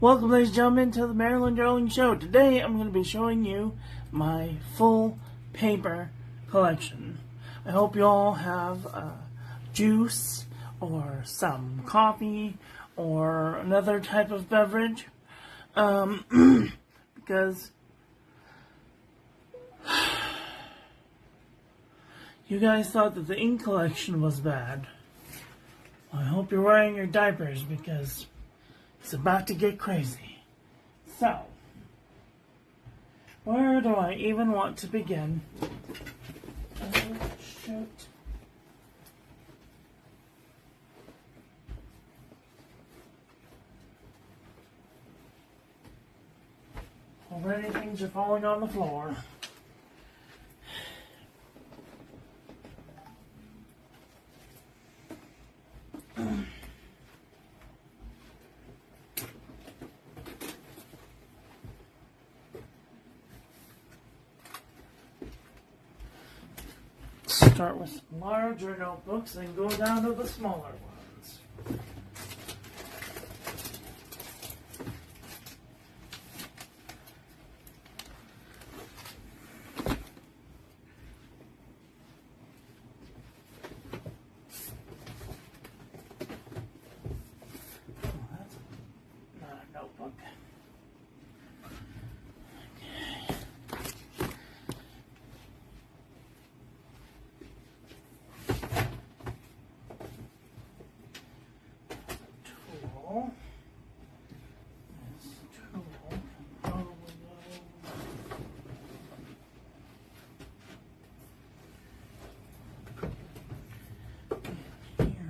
Welcome, ladies and gentlemen, to the Marilyn Darling Show. Today, I'm going to be showing you my full paper collection. I hope you all have juice or some coffee or another type of beverage, because you guys thought that the ink collection was bad. I hope you're wearing your diapers because it's about to get crazy. So, where do I even want to begin? Oh, shoot. Already things are falling on the floor. Start with larger notebooks and go down to the smaller ones. Oh, that's not a notebook.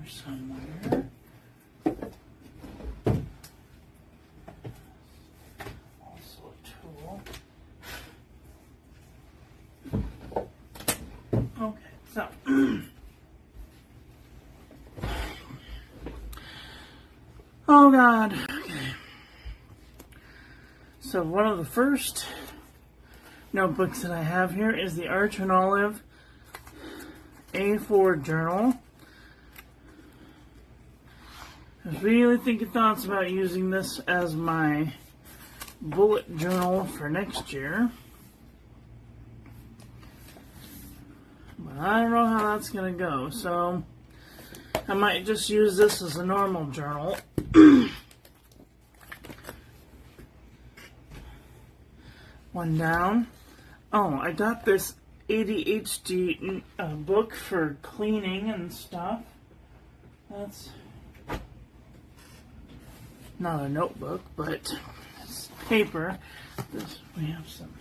Somewhere. Also a tool. Okay, so oh God. Okay. So one of the first notebooks that I have here is the Arch and Olive A4 journal. I was really thinking thoughts about using this as my bullet journal for next year. But I don't know how that's going to go, so I might just use this as a normal journal. One down. Oh, I got this ADHD book for cleaning and stuff. That's not a notebook, but it's paper. We have some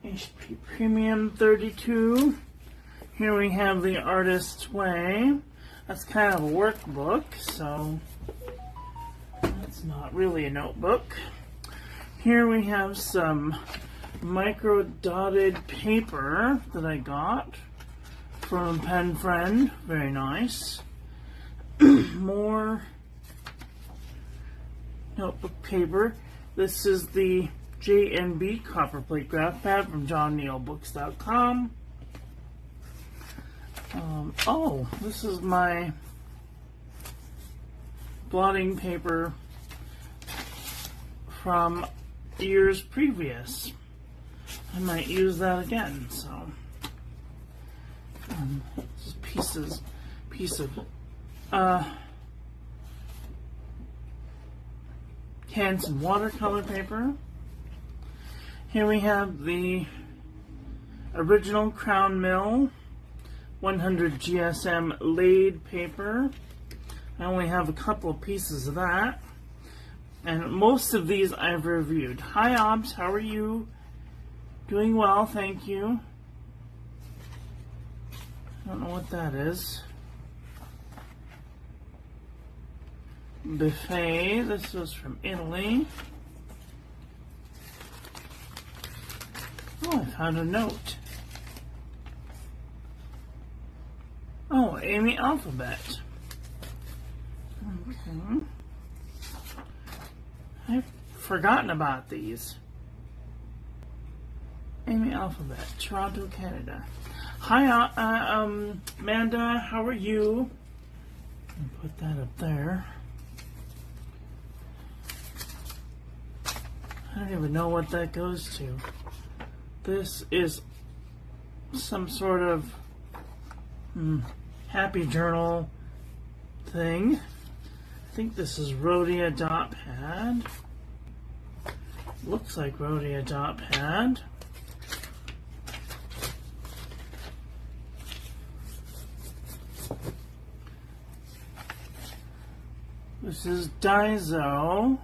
HP Premium 32. Here we have The Artist's Way. That's kind of a workbook, so that's not really a notebook. Here we have some micro dotted paper that I got from Pen Friend. Very nice. More notebook paper. This is the J&B Copperplate Graph Pad from JohnNeilBooks.com. Oh, this is my blotting paper from years previous. I might use that again. So, this is piece of Canson watercolor paper. Here we have the original Crown Mill 100 GSM laid paper. I only have a couple of pieces of that. And most of these I've reviewed. Hi Obs, how are you? Doing well, thank you. I don't know what that is. Buffet, this was from Italy. Oh, I found a note. Oh, Amy Alphabet. Okay. I've forgotten about these. Amy Alphabet, Toronto, Canada. Hi, Amanda, how are you? Put that up there. I don't even know what that goes to. This is some sort of happy journal thing. I think this is Rhodia dot pad. Looks like Rhodia dot pad. This is Daiso.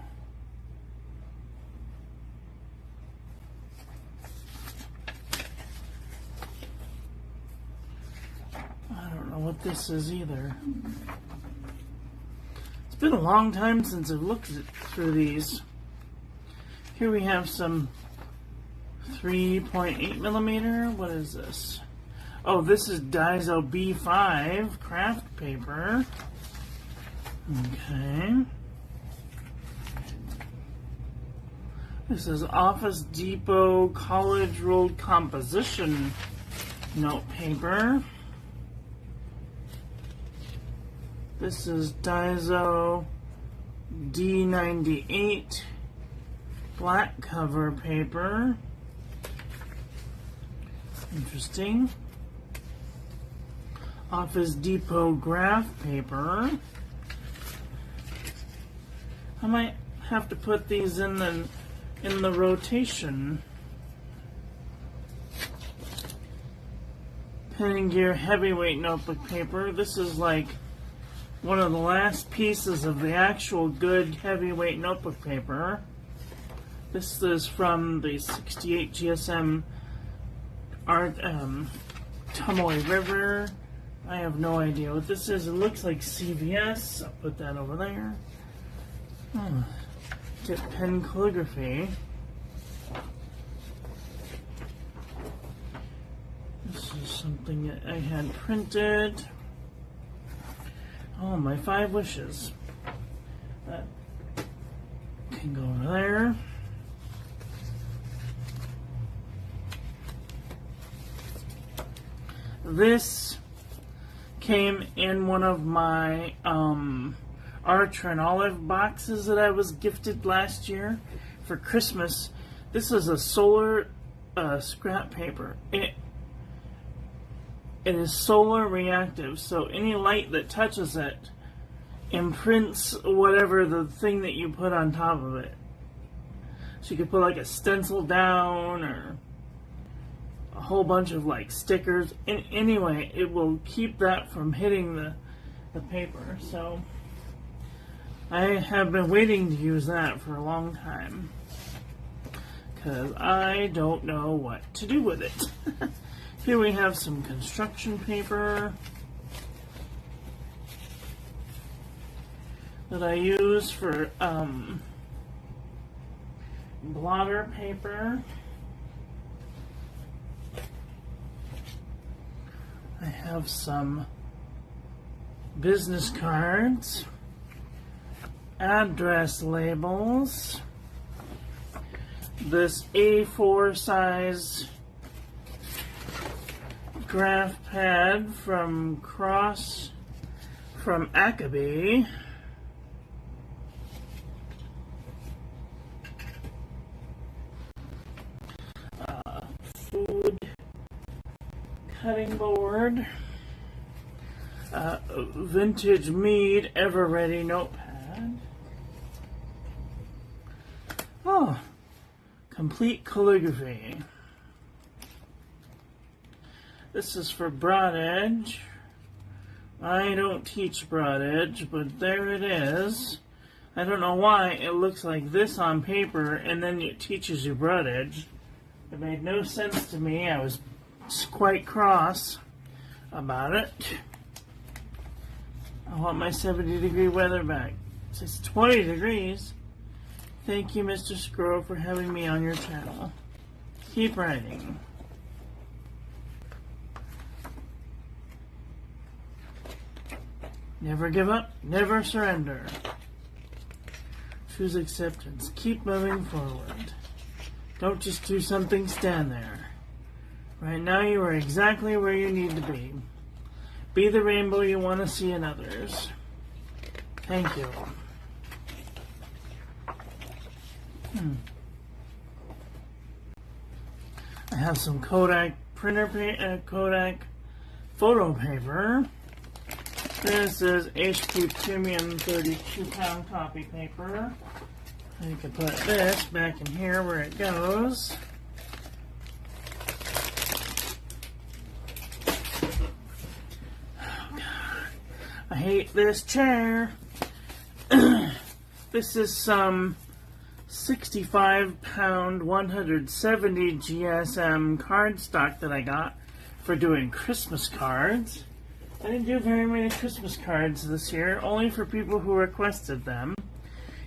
I don't know what this is either. It's been a long time since I've looked through these. Here we have some 3.8 millimeter. What is this? Oh, this is Daiso B5 craft paper. Okay. This is Office Depot College Rolled Composition note paper. This is Daiso D98 black cover paper. Interesting. Office Depot graph paper. I might have to put these in the rotation. Pen and Gear heavyweight notebook paper. This is like one of the last pieces of the actual good heavyweight notebook paper. This is from the 68 GSM Art Tomoe River. I have no idea what this is. It looks like CVS. I'll put that over there. Get pen calligraphy. This is something that I had printed. Oh, my 5 wishes. That can go over there. This came in one of my Archer and Olive boxes that I was gifted last year for Christmas. This is a solar scrap paper. It is solar reactive, so any light that touches it imprints whatever the thing that you put on top of it. So you could put like a stencil down or a whole bunch of like stickers. Anyway, it will keep that from hitting the paper. So I have been waiting to use that for a long time because I don't know what to do with it. Here we have some construction paper that I use for blotter paper. I have some business cards, address labels, this A4 size graph pad from Acabee. Food cutting board. Vintage Mead Ever Ready notepad. Oh, complete calligraphy. This is for Broad Edge. I don't teach Broad Edge, but there it is. I don't know why it looks like this on paper and then it teaches you Broad Edge. It made no sense to me. I was quite cross about it. I want my 70-degree weather back. It's 20 degrees. Thank you, Mr. Scroll, for having me on your channel. Keep writing. Never give up, never surrender. Choose acceptance. Keep moving forward. Don't just do something, stand there. Right now you are exactly where you need to be. Be the rainbow you want to see in others. Thank you. I have some Kodak Kodak photo paper. This is HP Premium 32-pound copy paper. I can put this back in here where it goes. Oh God, I hate this chair. This is some 65-pound 170 GSM cardstock that I got for doing Christmas cards. I didn't do very many Christmas cards this year, only for people who requested them.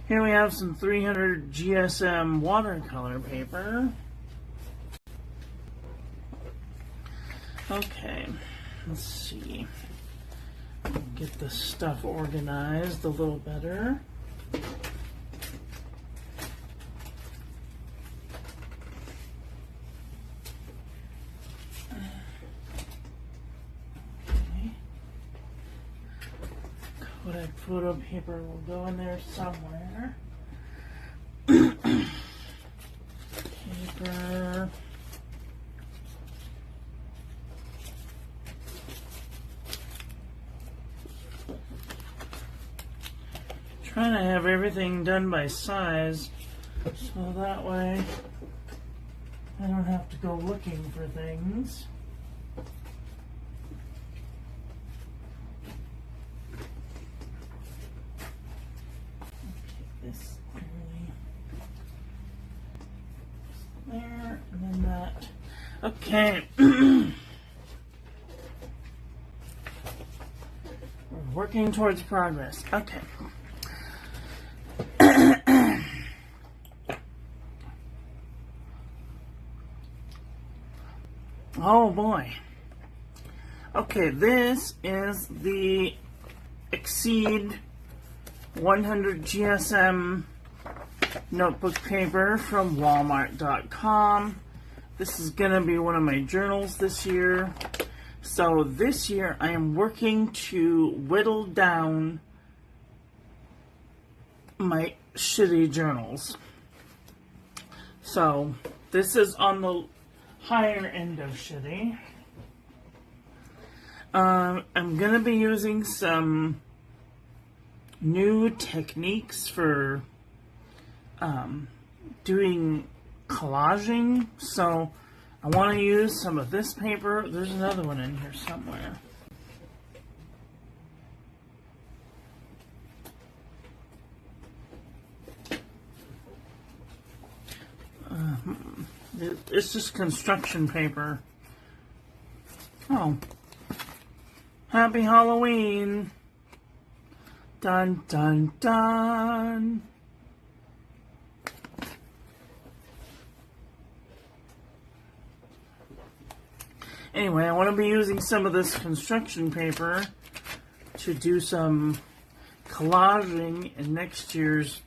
Here we have some 300 GSM watercolor paper. Okay, let's see. Get this stuff organized a little better. Kodak photo paper will go in there somewhere. Paper. Trying to have everything done by size, so that way I don't have to go looking for things. This there, and then that. Okay. We're working towards progress. Okay. Oh boy. Okay, this is the Exceed 100 GSM notebook paper from Walmart.com. This is going to be one of my journals this year. So this year I am working to whittle down my shitty journals. So this is on the higher end of shitty. I'm going to be using some new techniques for doing collaging, so I want to use some of this paper. There's another one in here somewhere. It's just construction paper. Oh, happy Halloween. Dun, dun, dun. Anyway, I want to be using some of this construction paper to do some collaging in next year's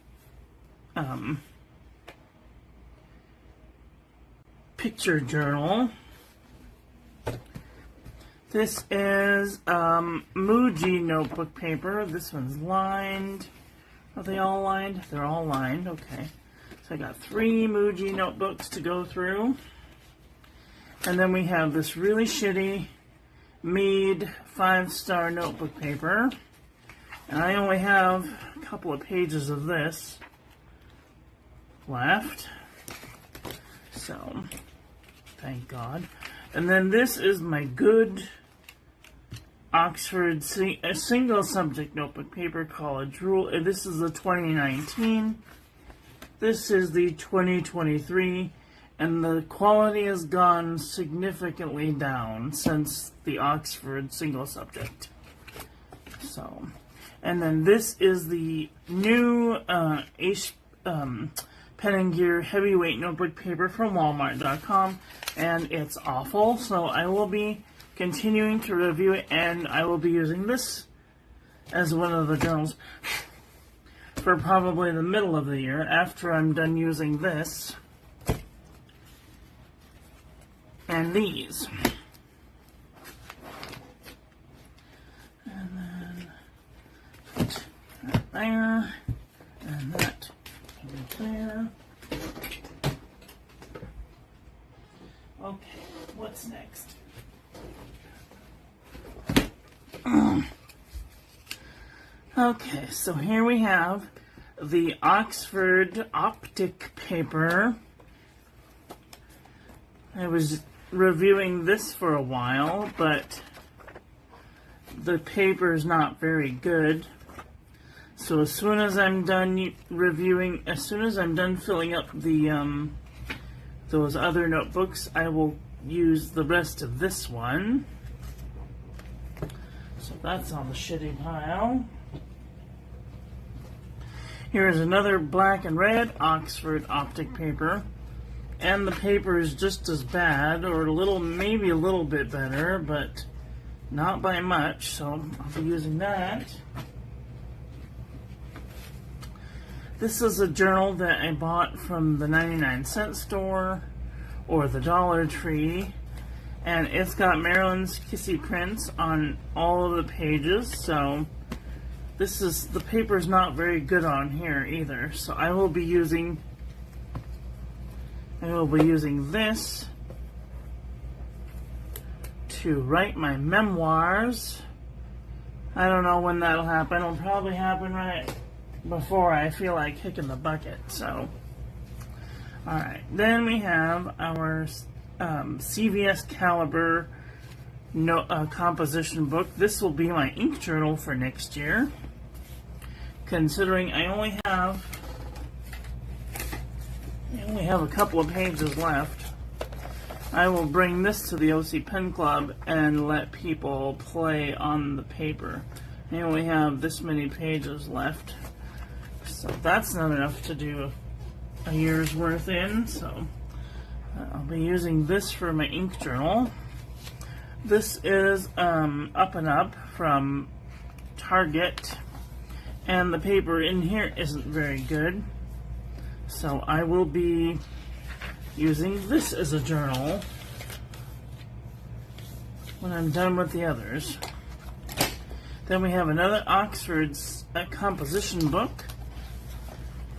picture journal. This is Muji notebook paper. This one's lined. Are they all lined? They're all lined. Okay. So I got 3 Muji notebooks to go through. And then we have this really shitty Mead 5-star notebook paper. And I only have a couple of pages of this left. So, thank God. And then this is my good Oxford single subject notebook paper, College Rule. This is the 2019. This is the 2023. And the quality has gone significantly down since the Oxford single subject. So, and then this is the new Pen and Gear heavyweight notebook paper from Walmart.com, and it's awful. So I will be continuing to review it, and I will be using this as one of the journals for probably the middle of the year after I'm done using this and these. And then put that there, and that over there. next? Okay, so here we have the Oxford Optic paper. I was reviewing this for a while, but the paper is not very good. So as soon as I'm done reviewing, as soon as I'm done filling up the those other notebooks, I will use the rest of this one. So that's on the shitty pile. Here's another black and red Oxford Optic paper. And the paper is just as bad, or a little, maybe a little bit better, but not by much, so I'll be using that. This is a journal that I bought from the 99-cent store, or the Dollar Tree, and it's got Marilyn's kissy prints on all of the pages, so the paper's not very good on here either, so I will be using this to write my memoirs. I don't know when that'll happen. It'll probably happen right before I feel like kicking the bucket. So, alright. Then we have our CVS Caliber composition book. This will be my ink journal for next year. Considering I only have a couple of pages left, I will bring this to the OC Pen Club and let people play on the paper. I only have this many pages left, so that's not enough to do a year's worth in, so I'll be using this for my ink journal. This is Up and Up from Target, and the paper in here isn't very good. So I will be using this as a journal when I'm done with the others. Then we have another Oxford's composition book.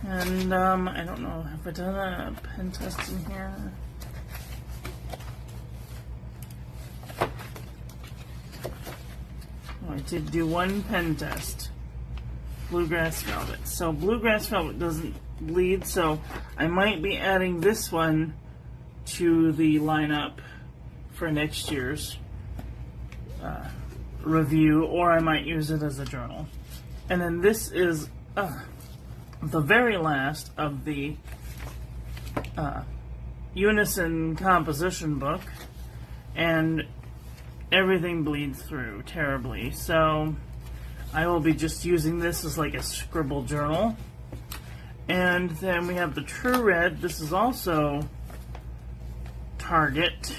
And I don't know, have I done a pen test in here? Oh, I did do one pen test. Bluegrass Velvet. So Bluegrass Velvet doesn't bleed, so I might be adding this one to the lineup for next year's review, or I might use it as a journal. And then this is the very last of the Unison composition book, and everything bleeds through terribly, so I will be just using this as like a scribble journal. And then we have the True Red. This is also Target.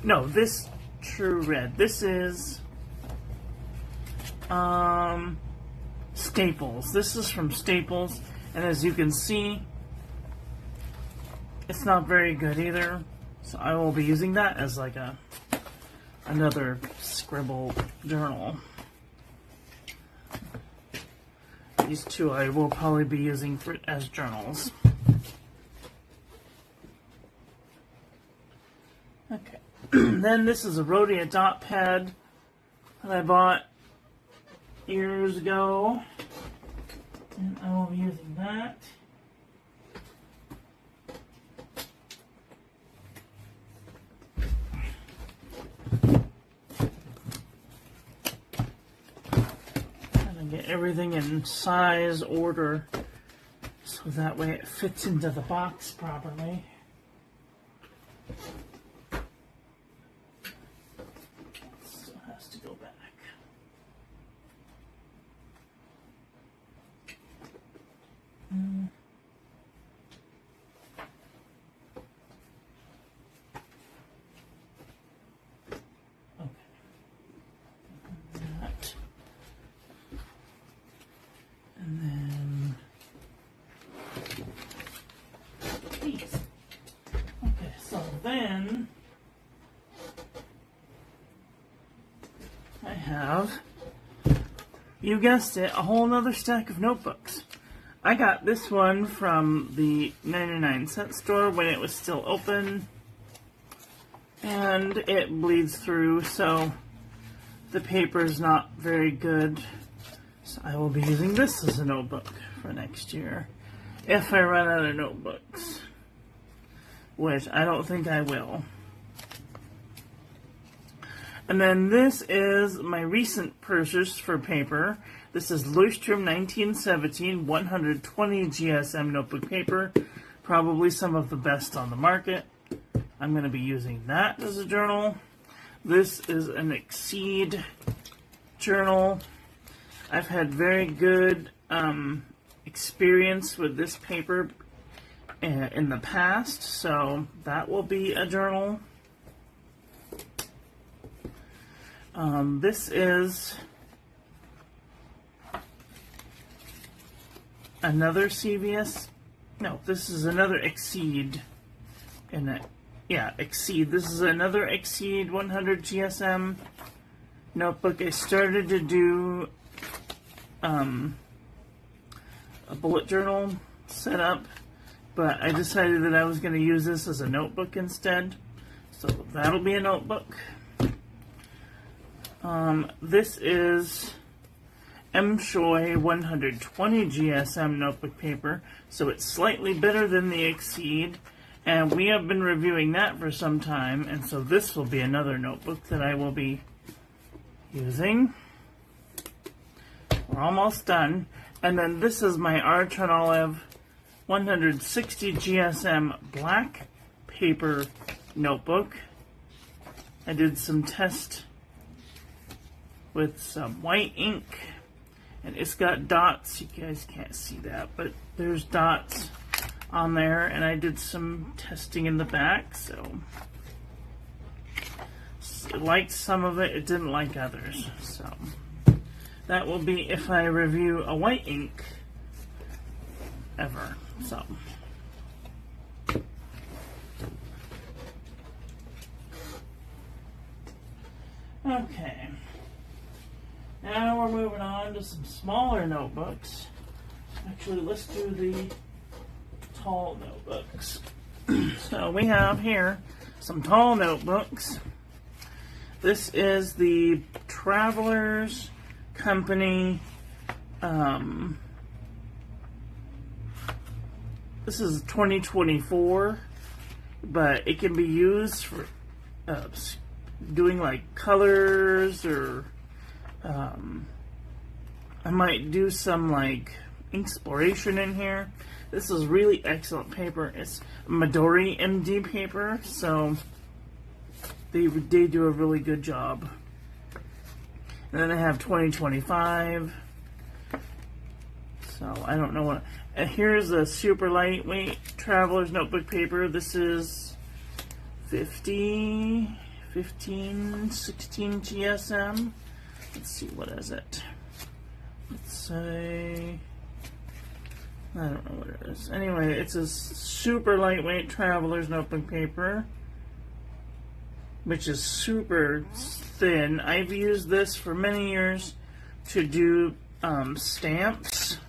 No, this True Red. This is Staples. This is from Staples, and as you can see, it's not very good either. So I will be using that as like another scribble journal. These two I will probably be using as journals. Okay. Then this is a Rhodia dot pad that I bought years ago, and I will be using that. Get everything in size order so that way it fits into the box properly. Still has to go back. Then I have, you guessed it, a whole nother stack of notebooks. I got this one from the 99-cent store when it was still open. and it bleeds through, so the paper is not very good. So I will be using this as a notebook for next year if I run out of notebooks, which I don't think I will. And then this is my recent purchase for paper. This is Leuchtturm 1917 120 GSM notebook paper. Probably some of the best on the market. I'm going to be using that as a journal. This is an Exceed journal. I've had very good experience with this paper in the past, so that will be a journal. This is another CVS. No, this is another Exceed. Exceed. This is another Exceed 100 GSM notebook. I started to do a bullet journal setup, but I decided that I was going to use this as a notebook instead. So that'll be a notebook. This is M. Shoei 120 GSM notebook paper, so it's slightly better than the Exceed, and we have been reviewing that for some time, and so this will be another notebook that I will be using. We're almost done. And then this is my Archon Olive 160 GSM black paper notebook. I did some test with some white ink, and it's got dots. You guys can't see that, but there's dots on there, and I did some testing in the back, so it liked some of it, it didn't like others. So that will be if I review a white ink ever. So okay, now we're moving on to some smaller notebooks. Actually, let's do the tall notebooks. So we have here some tall notebooks. This is the Travelers Company. This is 2024, but it can be used for doing like colors, or I might do some like exploration in here. This is really excellent paper. It's Midori MD paper, so they do a really good job. And then I have 2025. So I don't know what. And here's a super lightweight Traveler's notebook paper. This is 15, 16 GSM. Let's see, what is it? Let's say, I don't know what it is. Anyway, it's a super lightweight Traveler's notebook paper, which is super thin. I've used this for many years to do stamps.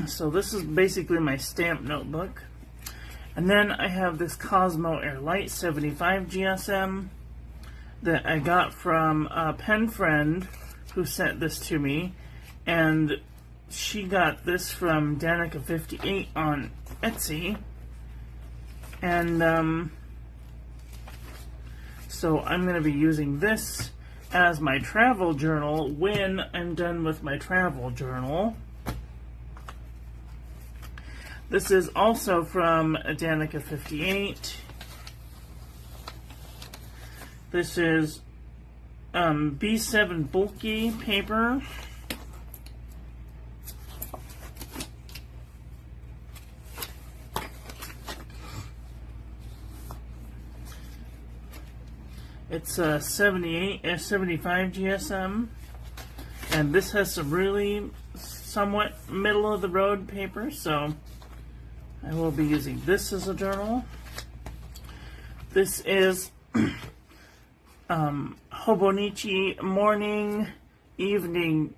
So this is basically my stamp notebook. And then I have this Cosmo Air Light 75 GSM that I got from a pen friend who sent this to me, and she got this from Danica58 on Etsy. And so I'm going to be using this as my travel journal when I'm done with my travel journal. This is also from Danica58. This is B7 bulky paper. It's a 75 GSM, and this has some really somewhat middle of the road paper, so I will be using this as a journal. This is Hobonichi Morning, Evening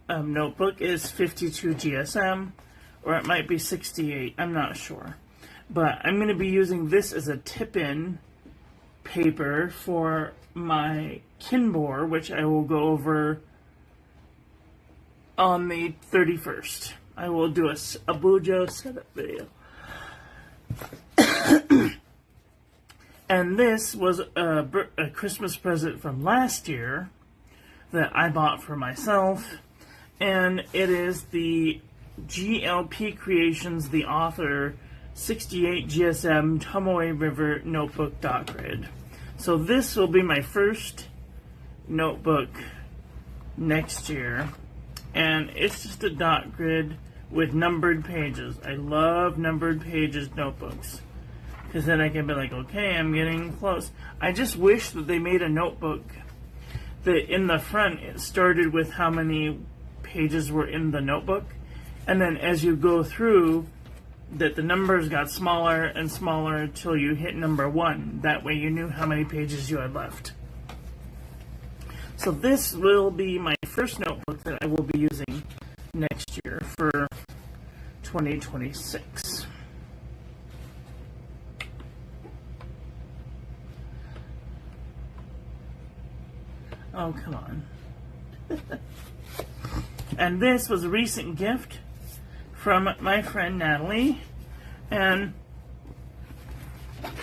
notebook is 52 GSM, or it might be 68, I'm not sure. But I'm going to be using this as a tip-in paper for my Kinbor, which I will go over on the 31st. I will do a Bujo setup video. And this was a Christmas present from last year that I bought for myself. And it is the GLP Creations, the author, 68 GSM Tomoe River Notebook Dot Grid. So this will be my first notebook next year. And it's just a dot grid with numbered pages. I love numbered pages notebooks, because then I can be like, okay, I'm getting close. I just wish that they made a notebook that in the front it started with how many pages were in the notebook, and then as you go through, that the numbers got smaller and smaller until you hit number 1. That way you knew how many pages you had left. So this will be my first notebook that I will be using next year for 2026. Oh, come on. And this was a recent gift from my friend Natalie, and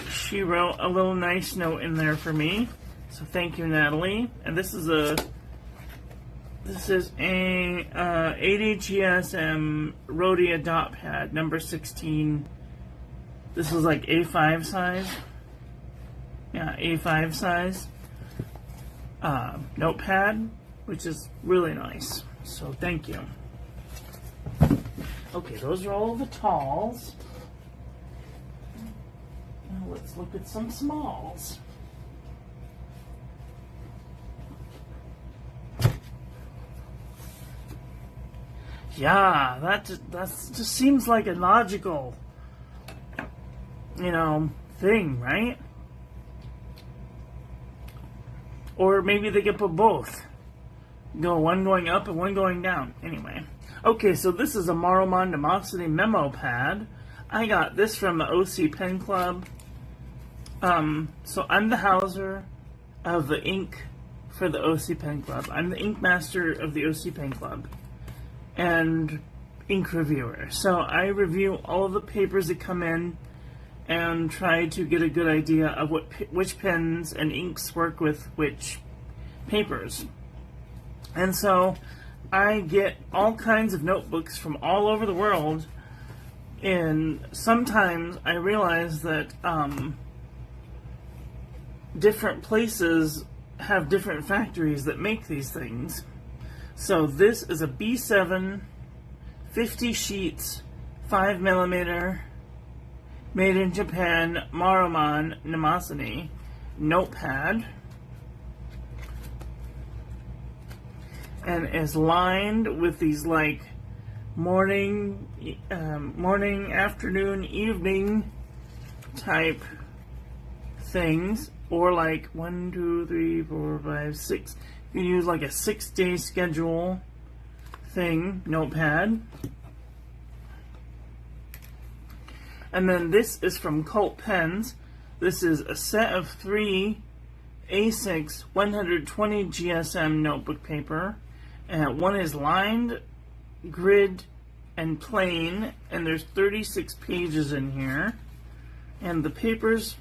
she wrote a little nice note in there for me. So thank you, Natalie. And this is a 80 GSM Rhodia dot pad, number 16. This is like A5 size. Yeah, A5 size notepad, which is really nice. So thank you. Okay, those are all the talls. Now let's look at some smalls. Yeah, that just seems like a logical, thing, right? Or maybe they could put both. One going up and one going down. Anyway. Okay, so this is a Maromon Nemosity memo pad. I got this from the OC Pen Club. So I'm the houser of the ink for the OC Pen Club. I'm the ink master of the OC Pen Club and ink reviewer. So I review all of the papers that come in and try to get a good idea of which pens and inks work with which papers. And so I get all kinds of notebooks from all over the world, and sometimes I realize that different places have different factories that make these things. So this is a B7 50 sheets 5mm made in Japan Maromon Nemosity notepad, and is lined with these like morning, afternoon, evening type things, or like 1, 2, 3, 4, 5, 6. You can use like a 6-day schedule thing notepad. And then this is from Cult Pens. This is a set of 3 A6 120 GSM notebook paper. And one is lined, grid, and plain. And there's 36 pages in here. And the paper's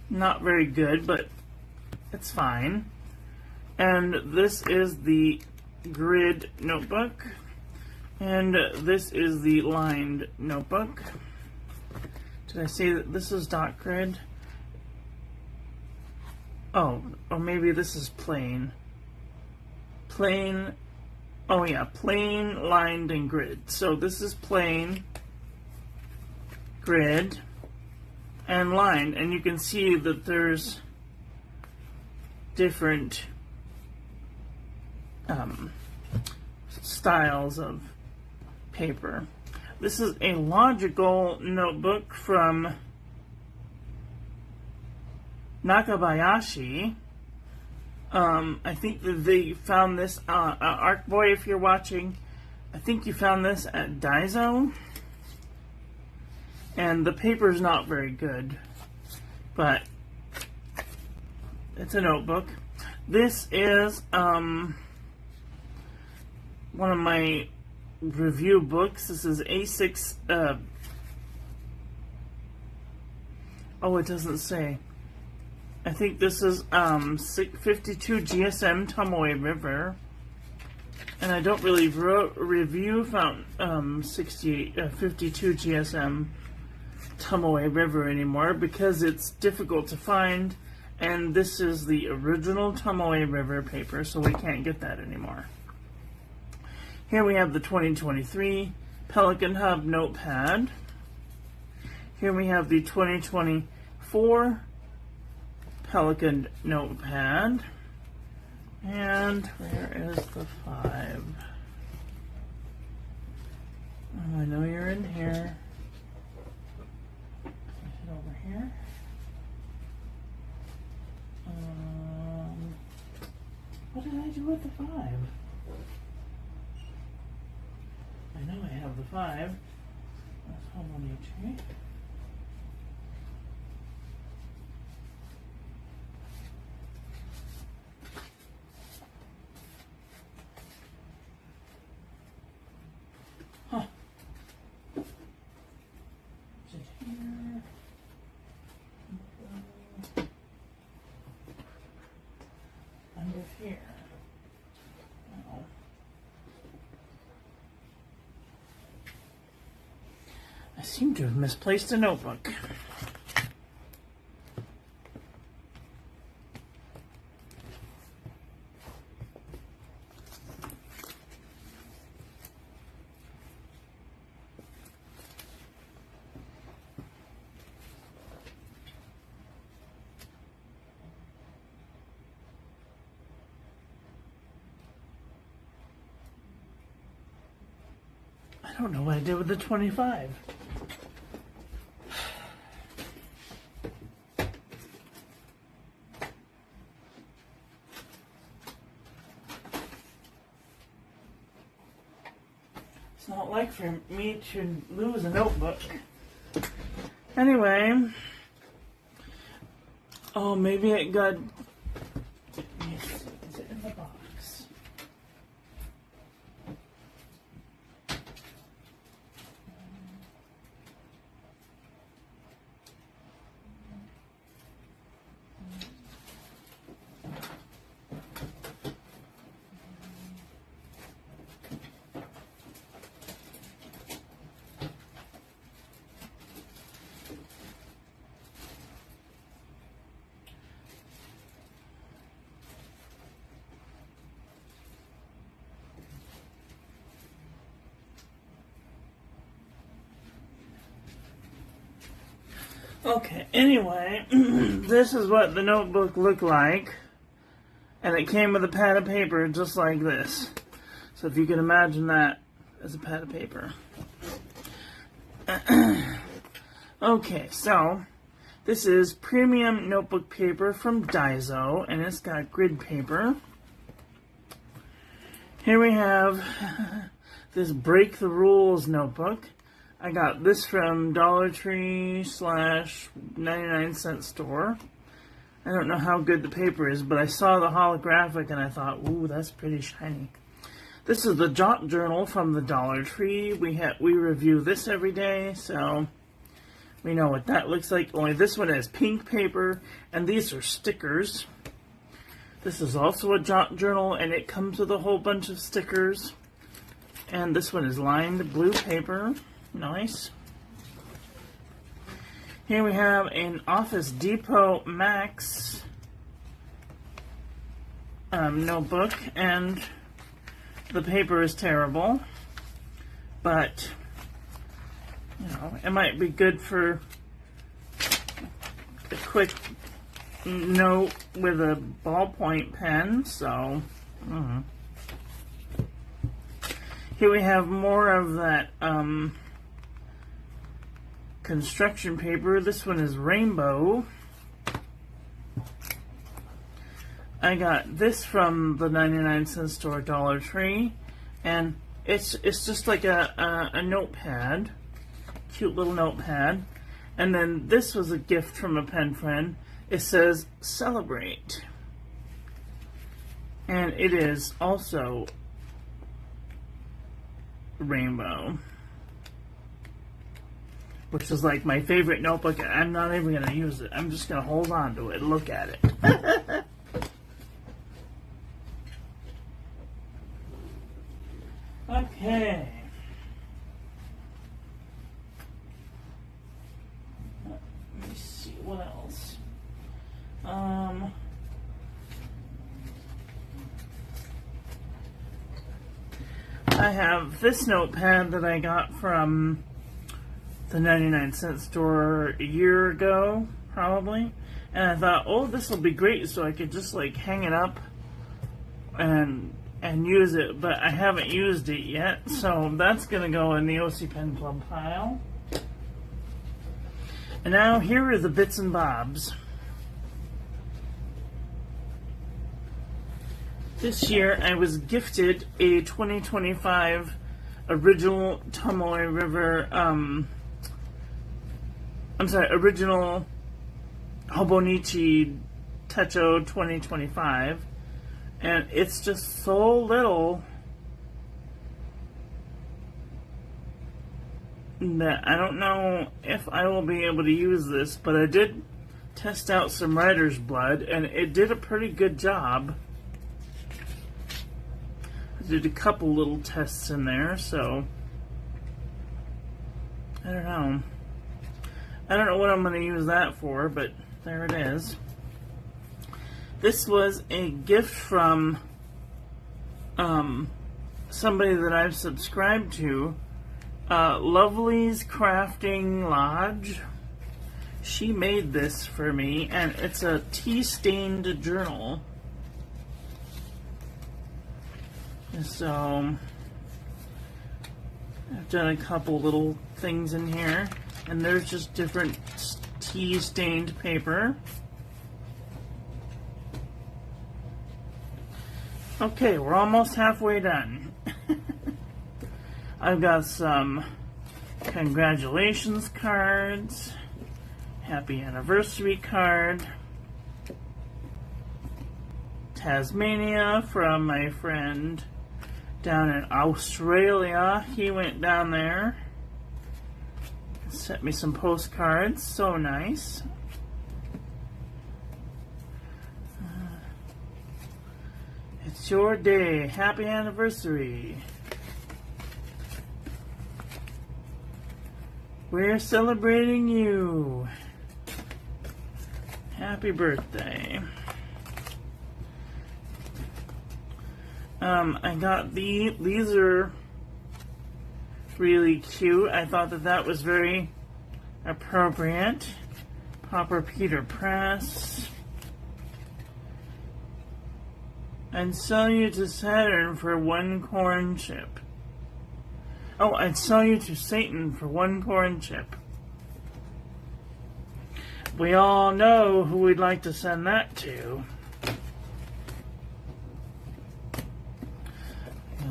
not very good, but it's fine. And this is the grid notebook. And this is the lined notebook. Did I say that this is dot grid? Oh, or maybe this is plain. Plain, oh yeah, plain, lined, and grid. So this is plain, grid, and lined. And you can see that there's different styles of paper. This is a logical notebook from Nakabayashi. I think that they found this, Arc Boy, if you're watching, I think you found this at Daiso. And the paper's not very good, but it's a notebook. This is one of my review books. This is A6, oh, it doesn't say. I think this is 52 GSM Tomoe River. And I don't really review 52 GSM Tomoe River anymore because it's difficult to find, and this is the original Tomoe River paper, so we can't get that anymore. Here we have the 2023 Pelican Hub notepad. Here we have the 2024 Pelican notepad. And where is the 5? Oh, I know you're in here. Over here. What did I do with the 5? I know I have the 5. That's home on each. Huh. Is it here? Under here. Oh. I seem to have misplaced a notebook. I don't know what I did with the 25. It's not like for me to lose a notebook. Anyway. Oh, maybe it got... Is it in the box? Okay, anyway, this is what the notebook looked like, and it came with a pad of paper just like this. So if you can imagine that as a pad of paper. Okay, so this is premium notebook paper from Daiso, and it's got grid paper. Here we have this Break the Rules notebook. I got this from Dollar Tree / 99-cent store. I don't know how good the paper is, but I saw the holographic and I thought, ooh, that's pretty shiny. This is the Jot Journal from the Dollar Tree. We review this every day, so we know what that looks like. Only this one has pink paper, and these are stickers. This is also a Jot Journal, and it comes with a whole bunch of stickers. And this one is lined blue paper. Nice. Here we have an Office Depot Max notebook, and the paper is terrible, but you know, it might be good for a quick note with a ballpoint pen. So here we have more of that construction paper. This one is rainbow. I got this from the 99-cent store, Dollar Tree, and it's just like a notepad, cute little notepad. And then this was a gift from a pen friend. It says "Celebrate," and it is also rainbow, which is like my favorite notebook. I'm not even going to use it. I'm just going to hold on to it and look at it. Okay. Let me see what else. I have this notepad that I got from the 99-cent store a year ago, probably. And I thought, oh, this will be great, so I could just like hang it up and use it, but I haven't used it yet, so that's gonna go in the OC Pen Club pile. And now here are the bits and bobs. This year I was gifted a 2025 original Tomoe River, original Hobonichi Techo 2025. And it's just so little that I don't know if I will be able to use this, but I did test out some writer's blood, and it did a pretty good job. I did a couple little tests in there, so I don't know. I don't know what I'm going to use that for, but there it is. This was a gift from somebody that I've subscribed to, Lovely's Crafting Lodge. She made this for me, and it's a tea-stained journal. So I've done a couple little things in here, and there's just different tea-stained paper. Okay, we're almost halfway done. I've got some congratulations cards, happy anniversary card, Tasmania from my friend down in Australia. He went down there, sent me some postcards, so nice. It's your day. Happy anniversary. We're celebrating you. Happy birthday. I got these are really cute. I thought that was very appropriate. Popper Peter Press. I'd sell you to Saturn for 1 corn chip. Oh, I'd sell you to Satan for 1 corn chip. We all know who we'd like to send that to.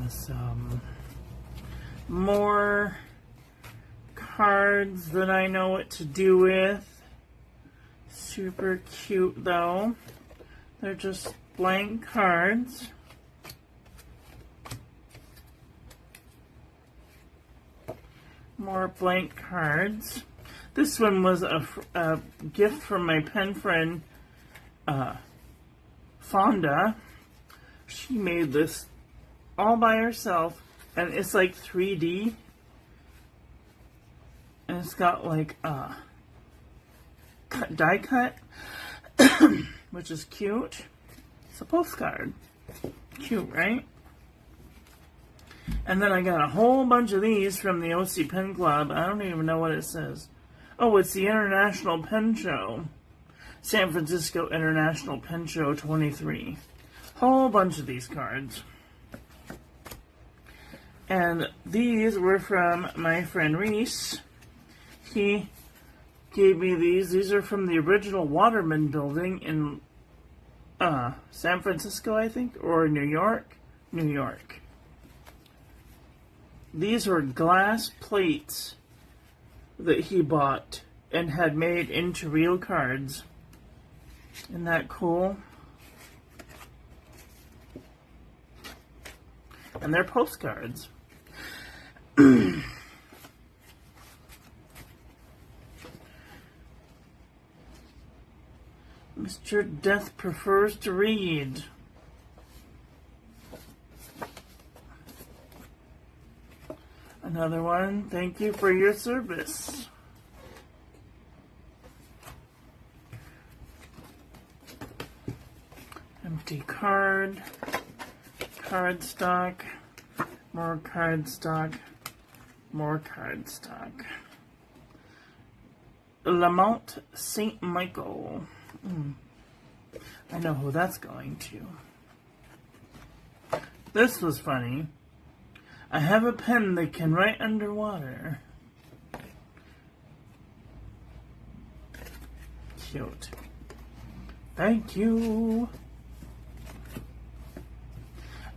Some more cards that I know what to do with. Super cute though. They're just blank cards. More blank cards. This one was a gift from my pen friend, Fonda. She made this all by herself, and it's like 3D. And it's got like die cut, which is cute. It's a postcard. Cute, right? And then I got a whole bunch of these from the OC Pen Club. I don't even know what it says. Oh, it's the International Pen Show. San Francisco International Pen Show 23. Whole bunch of these cards. And these were from my friend Reese. He gave me these. These are from the original Waterman building in San Francisco, I think, or New York. New York. These were glass plates that he bought and had made into real cards. Isn't that cool? And they're postcards. Mr. Death prefers to read. Another one. Thank you for your service. Empty card. Cardstock. More cardstock. More cardstock. Lamont St. Michael. I know who that's going to. This was funny. I have a pen that can write underwater. Cute. Thank you.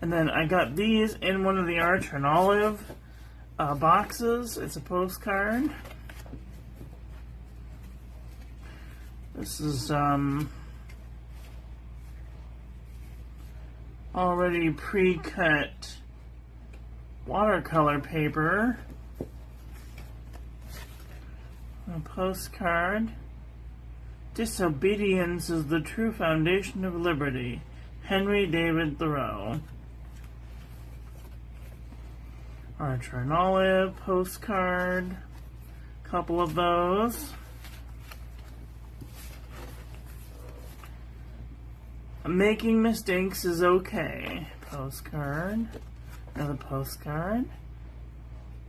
And then I got these in one of the Archer and Olive boxes. It's a postcard. This is already pre-cut watercolor paper. A postcard. Disobedience is the true foundation of liberty. Henry David Thoreau. Archer and Olive postcard. Couple of those. Making mistakes is okay. Postcard. Another postcard.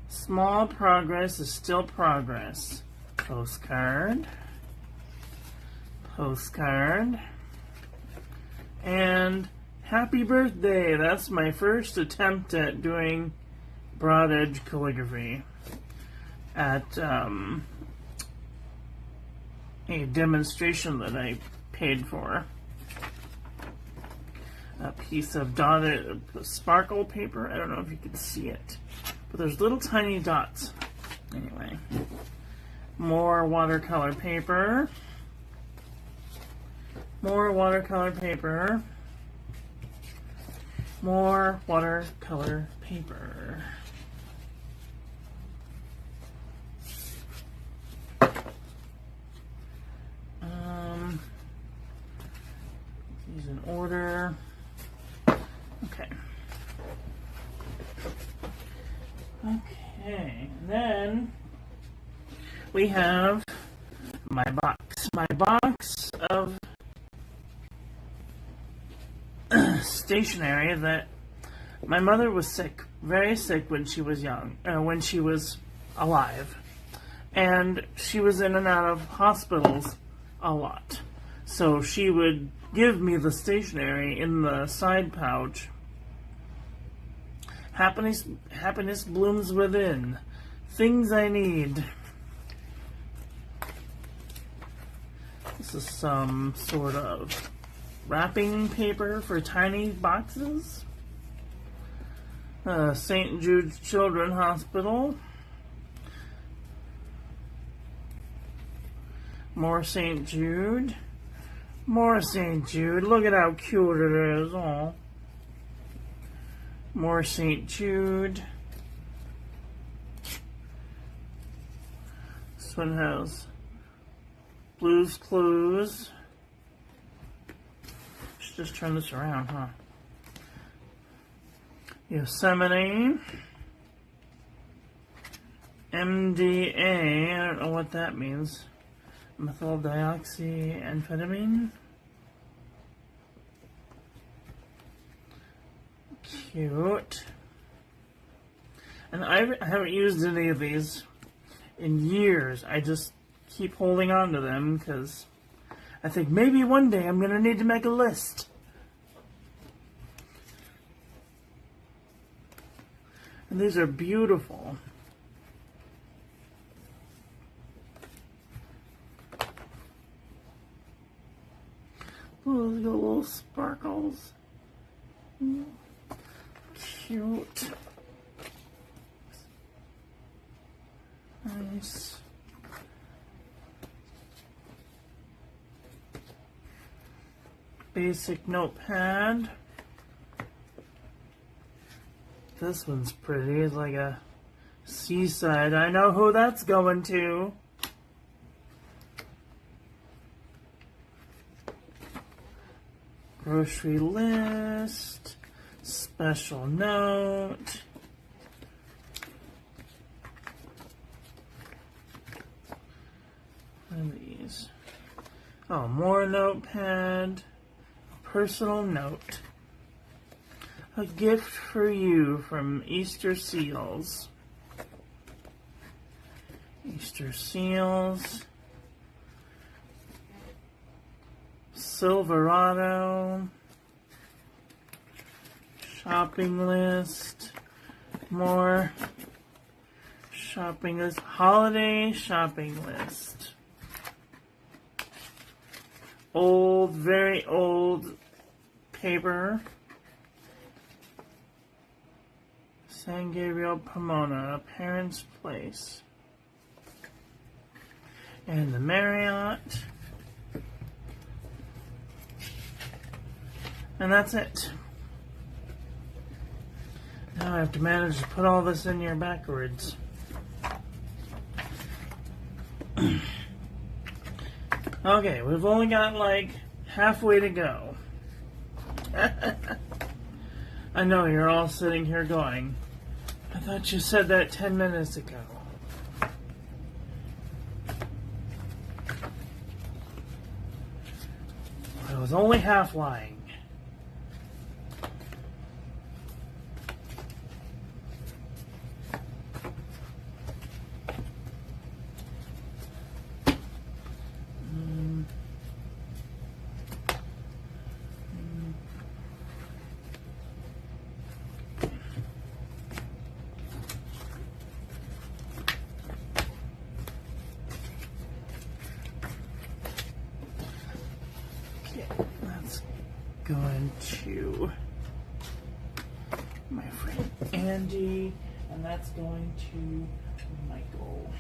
Small progress is still progress. Postcard. Postcard. And happy birthday. That's my first attempt at doing broad edge calligraphy at a demonstration that I paid for. A piece of dotted sparkle paper. I don't know if you can see it, but there's little tiny dots. Anyway, more watercolor paper. More watercolor paper. More watercolor paper. These in order. Okay. Okay, and then we have my box. My box of stationery that my mother was sick, very sick when she was young, when she was alive. And she was in and out of hospitals a lot. So she would give me the stationery in the side pouch. Happiness blooms within. Things I need. This is some sort of wrapping paper for tiny boxes. St. Jude's Children's Hospital. More St. Jude. More St. Jude. Look at how cute it is. Oh. More St. Jude. This one has Blue's Clues. Should just turn this around, huh? Yosemite. MDA. I don't know what that means. Methyl dioxyamphetamine. Cute. And I haven't used any of these in years. I just keep holding on to them because I think maybe one day I'm going to need to make a list. And these are beautiful. Oh, they got little sparkles. Cute. Nice. Basic notepad. This one's pretty. It's like a seaside. I know who that's going to. Grocery list. Special note. What are these? Oh, more notepad. Personal note. A gift for you from Easter Seals. Easter Seals. Silverado. Shopping list. More shopping list. Holiday shopping list. Old, very old paper. San Gabriel Pomona, Parents' Place. And the Marriott. And that's it. Now I have to manage to put all this in here backwards. Okay, we've only got like halfway to go. I know you're all sitting here going, I thought you said that 10 minutes ago. I was only half lying. That's going to my friend Andy, and that's going to Michael.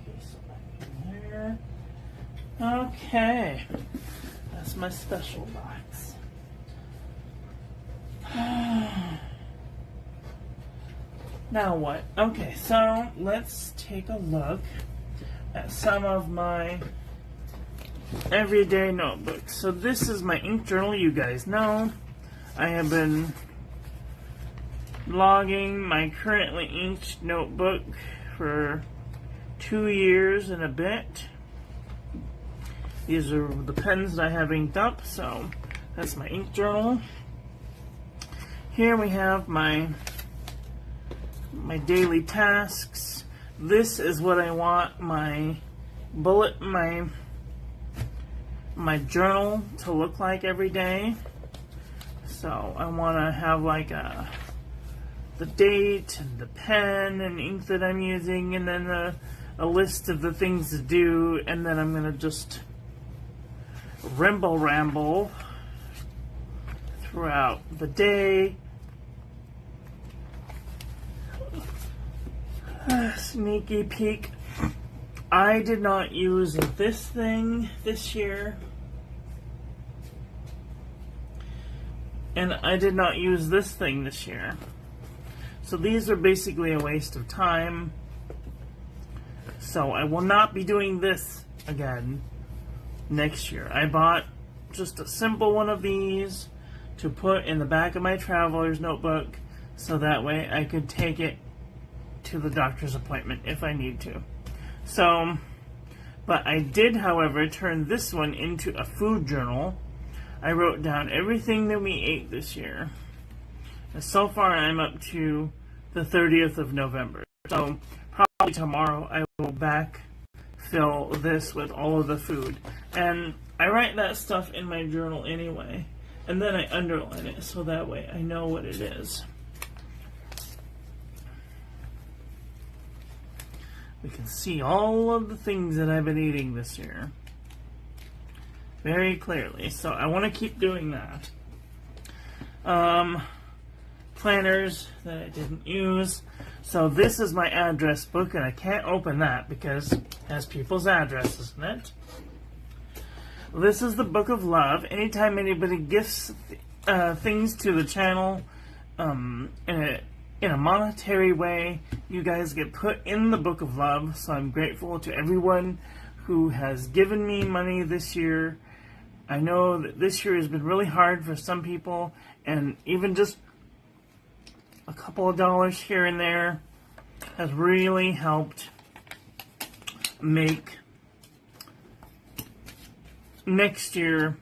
Okay, so back in there. Okay, that's my special box. Now what? Okay, so let's take a look at some of my everyday notebooks. So this is my ink journal. You guys know I have been logging my currently inked notebook for 2 years and a bit. These are the pens that I have inked up, so that's my ink journal. Here we have my daily tasks. This is what I want my my journal to look like every day. So I want to have like the date and the pen and ink that I'm using, and then a list of the things to do, and then I'm going to just ramble throughout the day. Sneaky peek. I did not use this thing this year. And I did not use this thing this year. So these are basically a waste of time. So I will not be doing this again next year. I bought just a simple one of these to put in the back of my traveler's notebook, so that way I could take it to the doctor's appointment if I need to. So, but I did, however, turn this one into a food journal. I wrote down everything that we ate this year. And so far, I'm up to the 30th of November. So, probably tomorrow, I will backfill this with all of the food. And I write that stuff in my journal anyway. And then I underline it, so that way I know what it is. We can see all of the things that I've been eating this year. very clearly. So I want to keep doing that. Planners that I didn't use. So this is my address book, and I can't open that because it has people's addresses in it. This is the Book of Love. Anytime anybody gifts things to the channel in a monetary way, you guys get put in the Book of Love. So I'm grateful to everyone who has given me money this year. I know that this year has been really hard for some people, and even just a couple of dollars here and there has really helped make next year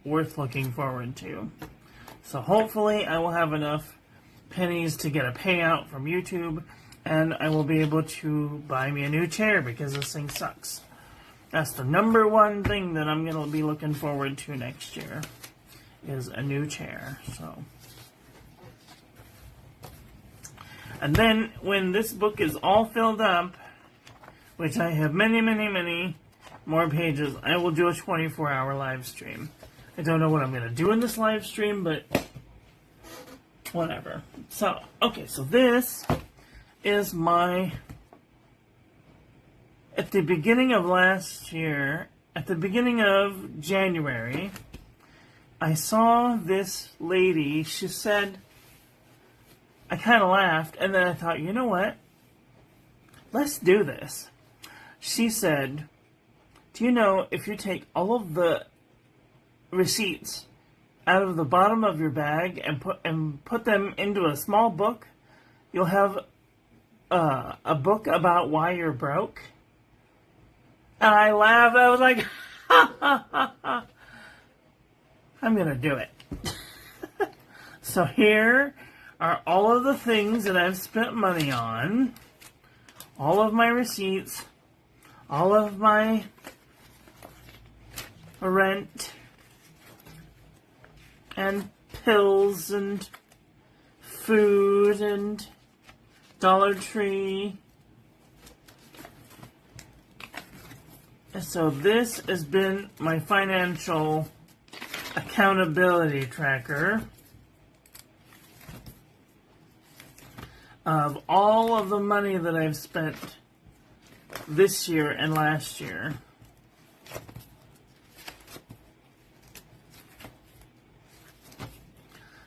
worth looking forward to. So hopefully I will have enough pennies to get a payout from YouTube, and I will be able to buy me a new chair because this thing sucks. That's the number one thing that I'm going to be looking forward to next year, is a new chair. So, and then when this book is all filled up, which I have many, many, many more pages, I will do a 24-hour live stream. I don't know what I'm going to do in this live stream, but whatever. So, okay, so this is my... At the beginning of last year, at the beginning of January, I saw this lady. She said, I kind of laughed, and then I thought, you know what? Let's do this. She said, do you know if you take all of the receipts out of the bottom of your bag and put them into a small book, you'll have a book about why you're broke? And I laughed. I was like, ha, ha, ha, ha. I'm going to do it. So here are all of the things that I've spent money on. All of my receipts. All of my rent. And pills and food and Dollar Tree. So this has been my financial accountability tracker of all of the money that I've spent this year and last year.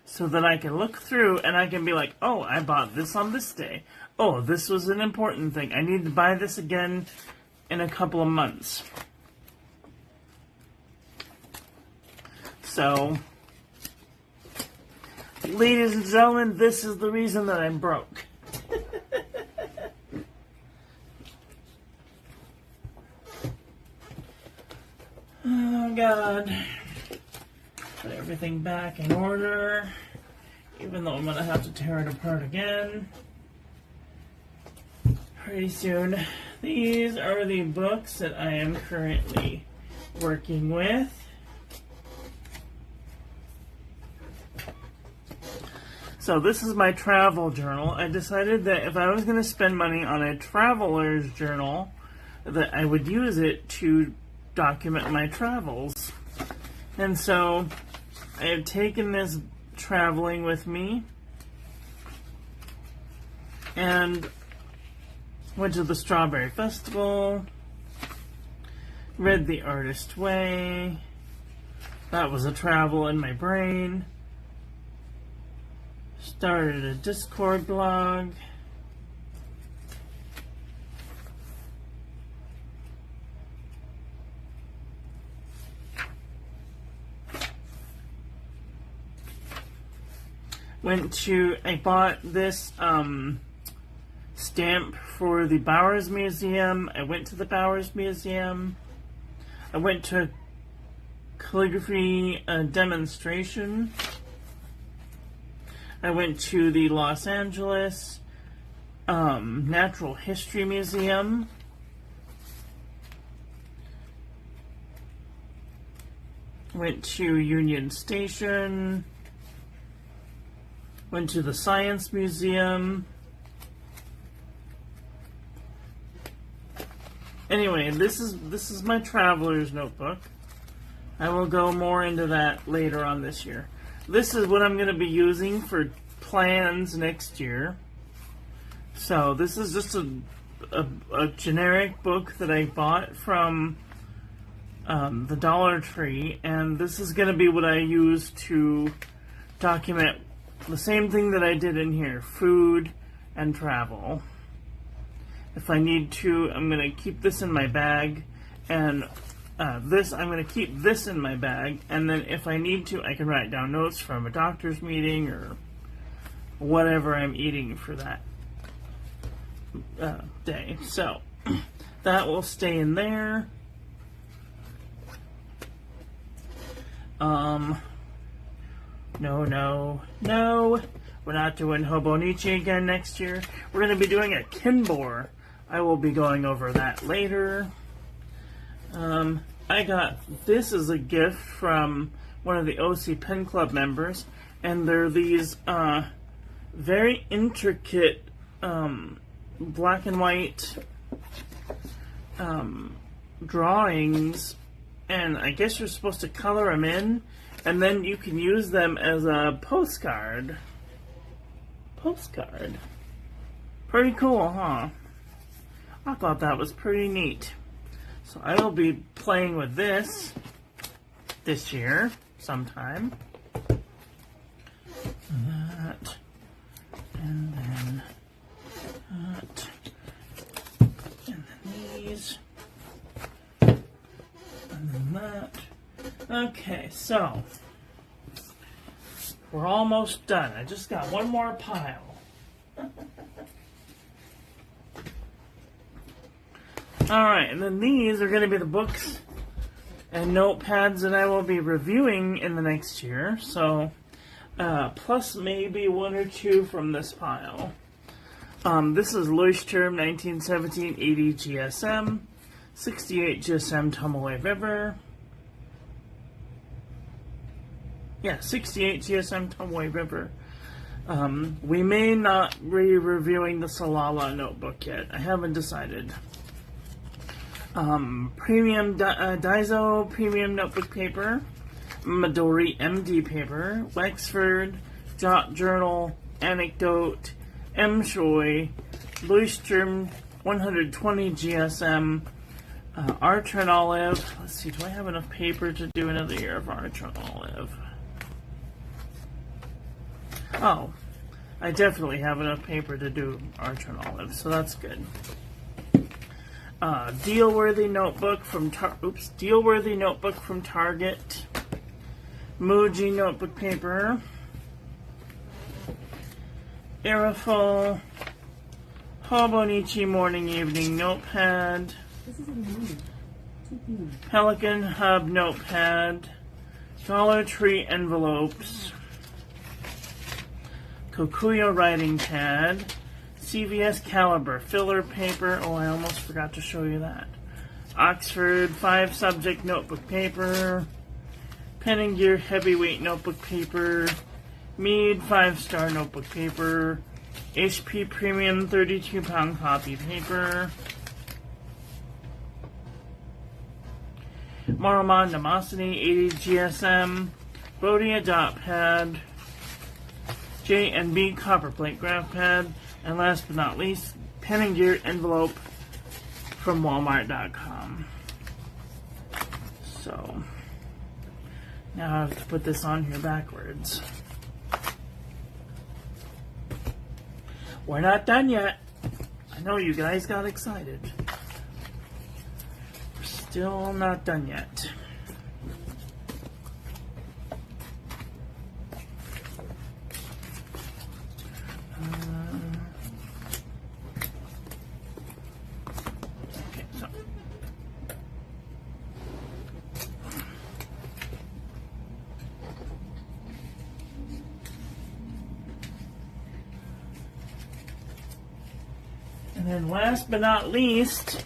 So that I can look through and I can be like, oh, I bought this on this day. Oh, this was an important thing. I need to buy this again in a couple of months. So, ladies and gentlemen, this is the reason that I'm broke. Oh, God. Put everything back in order, even though I'm going to have to tear it apart again pretty soon. These are the books that I am currently working with. So this is my travel journal. I decided that if I was going to spend money on a traveler's journal, that I would use it to document my travels. And so I have taken this traveling with me and went to the Strawberry Festival, read The Artist Way. That was a travel in my brain. Started a Discord blog. I bought this stamp for the Bowers Museum. I went to the Bowers Museum. I went to a calligraphy demonstration. I went to the Los Angeles Natural History Museum. Went to Union Station. Went to the Science Museum. Anyway, this is my traveler's notebook. I will go more into that later on this year. This is what I'm going to be using for plans next year. So this is just a generic book that I bought from the Dollar Tree, and this is going to be what I use to document the same thing that I did in here, food and travel. If I need to, I'm going to keep this in my bag, and I'm going to keep this in my bag, and then if I need to, I can write down notes from a doctor's meeting or whatever I'm eating for that day. So that will stay in there. No. We're not doing Hobonichi again next year. We're going to be doing a Kinbor. I will be going over that later. I got this as a gift from one of the OC Pen Club members, and they're these very intricate black and white drawings, and I guess you're supposed to color them in, and then you can use them as a postcard. Pretty cool, huh? I thought that was pretty neat. So I will be playing with this year sometime. That, and then that, and then these, and then that. Okay, so we're almost done. I just got one more pile. Alright, and then these are going to be the books and notepads that I will be reviewing in the next year. So, plus maybe one or two from this pile. This is Leuchtturm 1917 80 GSM, 68 GSM Tumbleweed River. Yeah, 68 GSM Tumbleweed River. We may not be reviewing the Salala notebook yet. I haven't decided. Premium Daiso Premium Notebook Paper, Midori MD Paper, Wexford, Jot Journal, Anecdote, M. Shoei, Leuchtturm 120 GSM, Archer and Olive. Let's see, do I have enough paper to do another year of Archer and Olive? Oh, I definitely have enough paper to do Archer and Olive, so that's good. Dealworthy Notebook from Target. Muji Notebook Paper. Aerofol. Hobonichi Morning Evening Notepad. Pelican Hub Notepad. Dollar Tree Envelopes. Kokuyo Writing Pad. CVS Caliber Filler Paper. Oh, I almost forgot to show you that. Oxford 5 Subject Notebook Paper. Pen & Gear Heavyweight Notebook Paper. Mead 5-Star Notebook Paper. HP Premium 32-pound Copy Paper. Marmon Nemosity 80 GSM. Bodia Dot Pad. J&B Copperplate Graph Pad. And last but not least, Pen & Gear Envelope from Walmart.com. So, now I have to put this on here backwards. We're not done yet. I know you guys got excited. We're still not done yet. And then last but not least,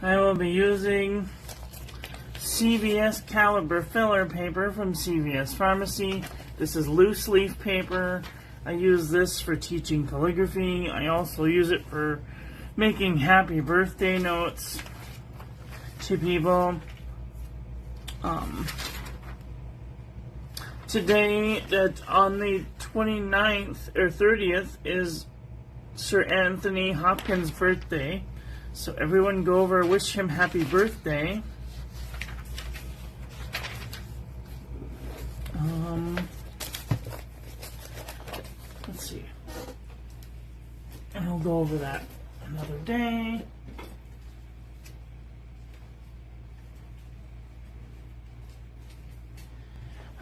I will be using CVS Caliber Filler Paper from CVS Pharmacy. This is loose leaf paper. I use this for teaching calligraphy. I also use it for making happy birthday notes. to people. Today, that on the 29th or 30th, is Sir Anthony Hopkins' birthday. So everyone go over, wish him happy birthday. Let's see. And I'll go over that another day.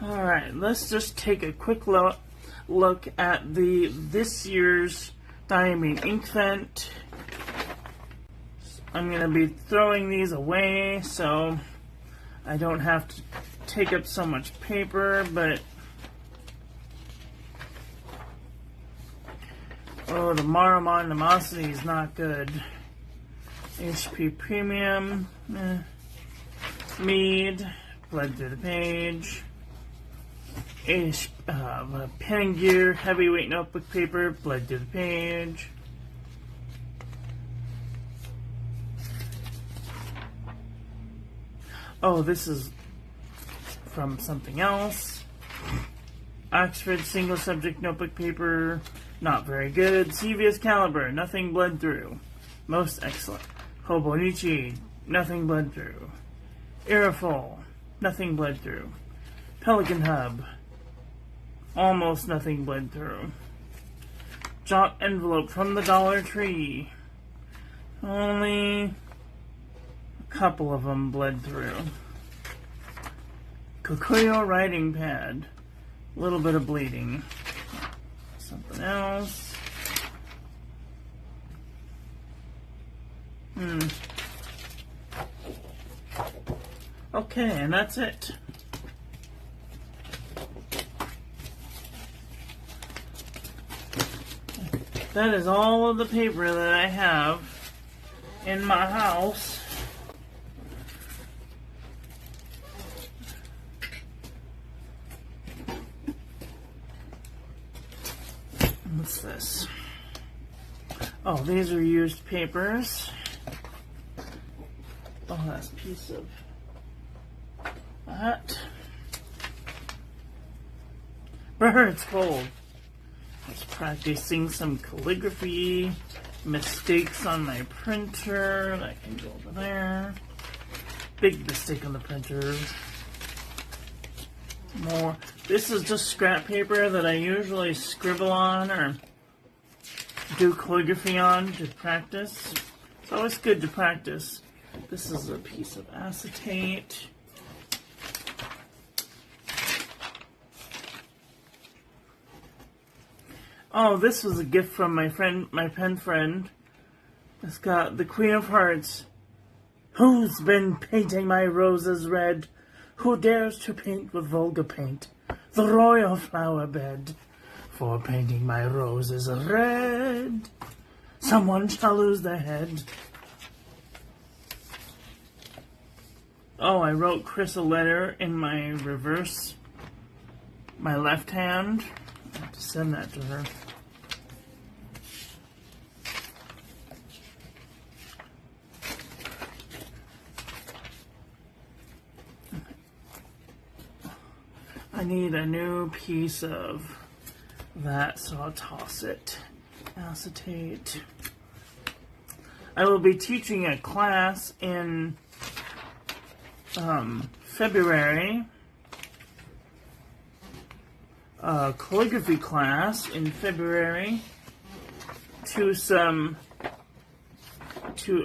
Alright, let's just take a quick look at this year's Diamine Inkvent. I'm going to be throwing these away so I don't have to take up so much paper, but oh, the Maruman Animosity is not good. HP Premium, Mead, bled through the page. Pen & Gear Heavyweight Notebook Paper, bled through the page. Oh, this is from something else. Oxford Single Subject Notebook Paper, not very good. Sevius Caliber, nothing bled through. Most excellent. Hobonichi, nothing bled through. Aerofol, nothing bled through. Pelican Hub, almost nothing bled through. Jot Envelope from the Dollar Tree, only a couple of them bled through. Kokuyo Writing Pad, a little bit of bleeding. Something else. Okay, and that's it. That is all of the paper that I have in my house. What's this? Oh, these are used papers. Oh, that's a piece of that. Brr, it's cold. I was practicing some calligraphy, mistakes on my printer. That can go over there. Big mistake on the printer. More. This is just scrap paper that I usually scribble on or do calligraphy on to practice. It's always good to practice. This is a piece of acetate. Oh, this was a gift from my pen friend. It's got the Queen of Hearts. Who's been painting my roses red? Who dares to paint with vulgar paint the royal flower bed? For painting my roses red, someone shall lose their head. Oh, I wrote Chris a letter in my reverse, my left hand. I have to send that to her. I need a new piece of that, so I'll toss it. Acetate. I will be teaching a class in February. A calligraphy class in February to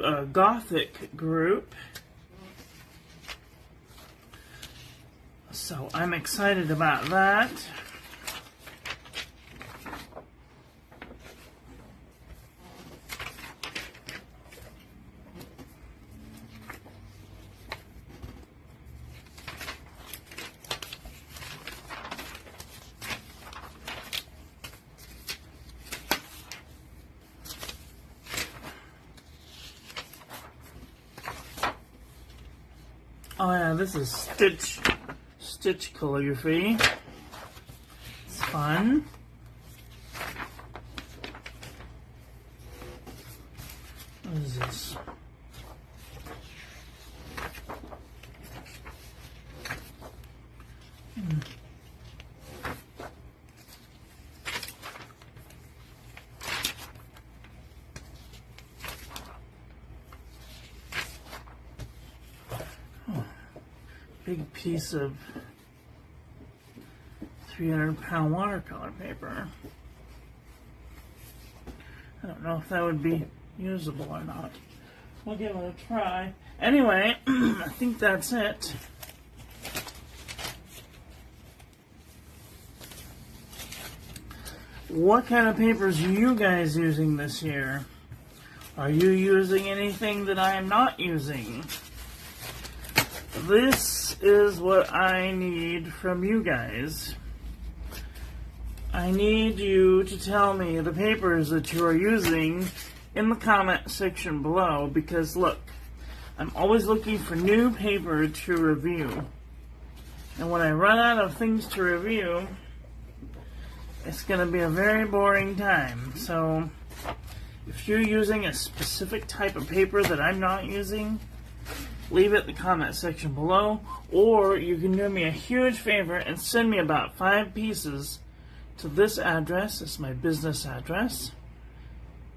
a Gothic group. So I'm excited about that. Oh yeah, this is Stitch calligraphy. It's fun. What is this? big piece of 300-pound watercolor paper. I don't know if that would be usable or not. We'll give it a try. Anyway, I think that's it. What kind of papers are you guys using this year? Are you using anything that I am not using? This is what I need from you guys. I need you to tell me the papers that you are using in the comment section below, because look, I'm always looking for new paper to review. And when I run out of things to review, it's going to be a very boring time. So if you're using a specific type of paper that I'm not using, leave it in the comment section below, or you can do me a huge favor and send me about 5 pieces to this address. It's my business address,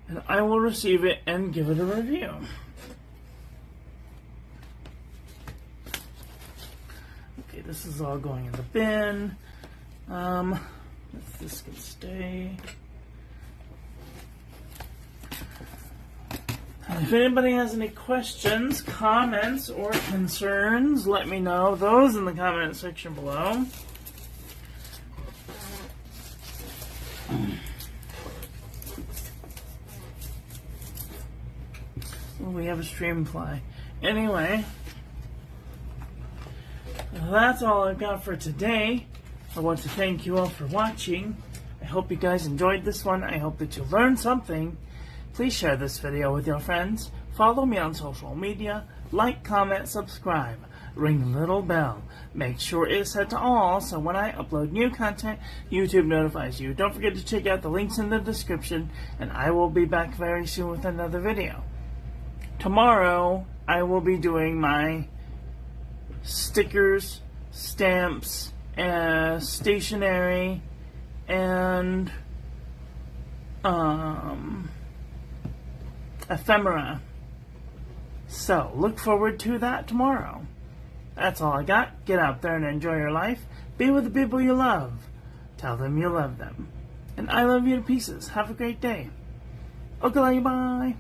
and I will receive it and give it a review. Okay, this is all going in the bin. This can stay. If anybody has any questions, comments, or concerns, let me know those in the comment section below. Oh, we have a streamfly. Anyway, that's all I've got for today. I want to thank you all for watching. I hope you guys enjoyed this one. I hope that you learned something. Please share this video with your friends. Follow me on social media. Like, comment, subscribe. Ring the little bell. Make sure it's set to all so when I upload new content, YouTube notifies you. Don't forget to check out the links in the description, and I will be back very soon with another video. Tomorrow, I will be doing my stickers, stamps, stationery, and ephemera. So, look forward to that tomorrow. That's all I got. Get out there and enjoy your life. Be with the people you love. Tell them you love them. And I love you to pieces. Have a great day. Okay, bye.